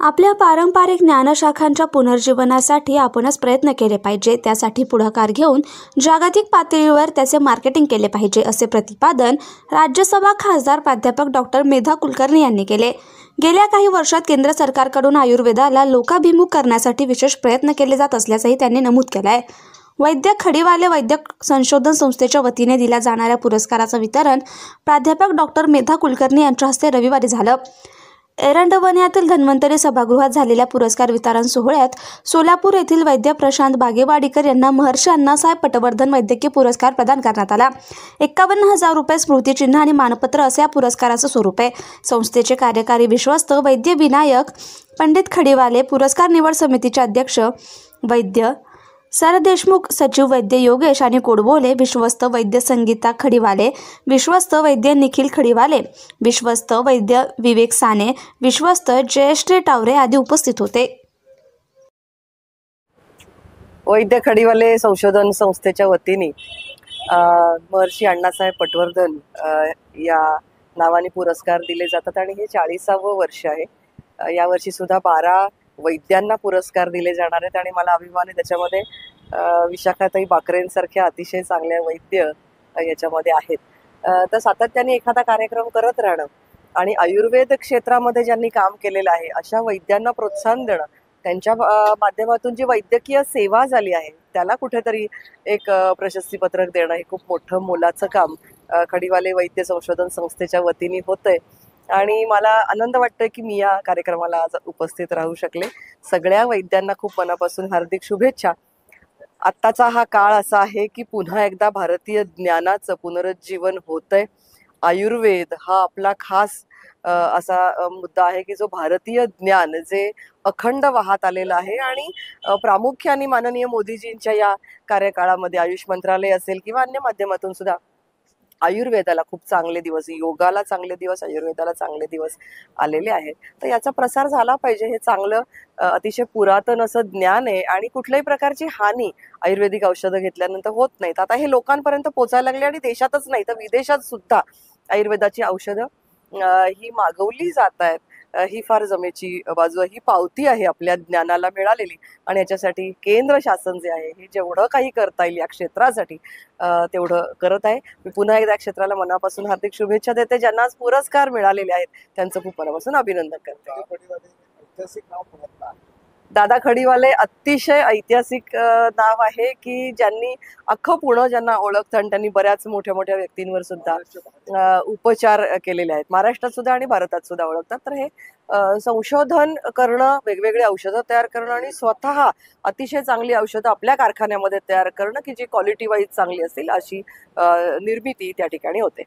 आपल्या पारंपरिक ज्ञानशाखांच्या पुनर्जीवनासाठी आपणच प्रयत्न केले पाहिजे. त्यासाठी पुढाकार घेऊन जागतिक पातळीवर त्याचे मार्केटिंग केले पाहिजे, असे प्रतिपादन राज्यसभा खासदार प्राध्यापक डॉक्टर मेधा कुलकर्णी यांनी केले. गेल्या काही वर्षात केंद्र सरकारकडून आयुर्वेदाला लोकाभिमुख करण्यासाठी विशेष प्रयत्न केले जात असल्याचंही त्यांनी नमूद केलं आहे. वैद्य खडीवाले वैद्यक संशोधन संस्थेच्या वतीने दिल्या जाणाऱ्या पुरस्काराचं वितरण प्राध्यापक डॉक्टर मेधा कुलकर्णी यांच्या हस्ते रविवारी झालं. एरंडवण्यातील धन्वंतरी सभागृहात झालेल्या पुरस्कार वितरण सोहळ्यात सोलापूर येथील वैद्य प्रशांत बागेवाडीकर यांना महर्षी अण्णासाहेब पटवर्धन वैद्यकीय पुरस्कार प्रदान करण्यात आला. 51,000 रुपये स्मृतिचिन्ह आणि मानपत्र असे या पुरस्काराचं स्वरूप आहे. संस्थेचे कार्यकारी विश्वस्त वैद्य विनायक पंडित खडीवाले, पुरस्कार निवड समितीचे अध्यक्ष वैद्य सरदेशमुख, सचिव वैद्य योगेश आणि कोडबोले, विश्वस्त वैद्य संगीता खडीवाले, विश्वस्त वैद्य निखिल खडीवाले, विश्वस्त वैद्य विवेक साने, विश्वस्त जयश्री टावरे आदी उपस्थित होते. वैद्य खडीवाले संशोधन संस्थेच्या वतीने महर्षी अण्णासाहेब पटवर्धन या नावाने पुरस्कार दिले जातात आणि हे 40वे वर्ष आहे. यावर्षी सुद्धा 12 वैद्यांना पुरस्कार दिले जाणार आहेत आणि मला अभिमान आहे त्याच्यामध्ये विशाखाताई बाकरेंसारख्या अतिशय चांगल्या वैद्य याच्यामध्ये आहेत. तर सातत्याने एखादा कार्यक्रम करत राहणं आणि आयुर्वेद क्षेत्रामध्ये ज्यांनी काम केलेलं आहे अशा वैद्यांना प्रोत्साहन देणं, त्यांच्या माध्यमातून जी वैद्यकीय सेवा झाली आहे त्याला कुठेतरी एक प्रशस्तीपत्रक देणं हे खूप मोठं मोलाचं काम खडीवाले वैद्य संशोधन संस्थेच्या वतीने होतंय आणि मला आनंद वाटतोय की मी या कार्यक्रमाला आज उपस्थित राहू शकले. सगळ्या वैद्यांना खूप मनापासून हार्दिक शुभेच्छा. आत्ताचा हा काळ असा आहे की पुन्हा एकदा भारतीय ज्ञानाचं पुनरुज्जीवन होतंय. आयुर्वेद हा आपला खास असा मुद्दा आहे की जो भारतीय ज्ञान जे अखंड वाहत आलेला आहे आणि प्रामुख्याने माननीय मोदीजींच्या या कार्यकाळामध्ये आयुष मंत्रालय असेल किंवा अन्य माध्यमातून सुद्धा आयुर्वेदाला खूप चांगले दिवस, योगाला चांगले दिवस, आयुर्वेदाला चांगले दिवस आलेले आहेत. तर याचा प्रसार झाला पाहिजे. हे चांगलं अतिशय पुरातन असं ज्ञान आहे आणि कुठल्याही प्रकारची हानी आयुर्वेदिक औषधं घेतल्यानंतर होत नाहीत. आता हे लोकांपर्यंत पोहोचायला लागले आणि देशातच नाही तर विदेशात सुद्धा आयुर्वेदाची औषधं ही मागवली जात आहेत. ही फार जमेची बाजू आहे. ही पावती आहे आपल्या ज्ञानाला मिळालेली आणि याच्यासाठी केंद्र शासन जे आहे हे जेवढं काही करता येईल या क्षेत्रासाठी तेवढं करत आहे. मी पुन्हा एकदा क्षेत्राला मनापासून हार्दिक शुभेच्छा देते. ज्यांना आज पुरस्कार मिळालेले आहेत त्यांचं खूप मनापासून अभिनंदन करते. दादा खडीवाले अतिशय ऐतिहासिक नाव आहे की ज्यांनी अख्खं पुणे ज्यांना ओळखतं आणि त्यांनी बऱ्याच मोठ्या मोठ्या व्यक्तींवर सुद्धा उपचार केलेले आहेत. महाराष्ट्रात सुद्धा आणि भारतात सुद्धा ओळखतात. तर हे संशोधन करणं, वेगवेगळे औषधं तयार करणं आणि स्वतः अतिशय चांगली औषधं आपल्या कारखान्यामध्ये तयार करणं की जी क्वालिटी वाईज चांगली असेल अशी निर्मिती त्या ठिकाणी होते.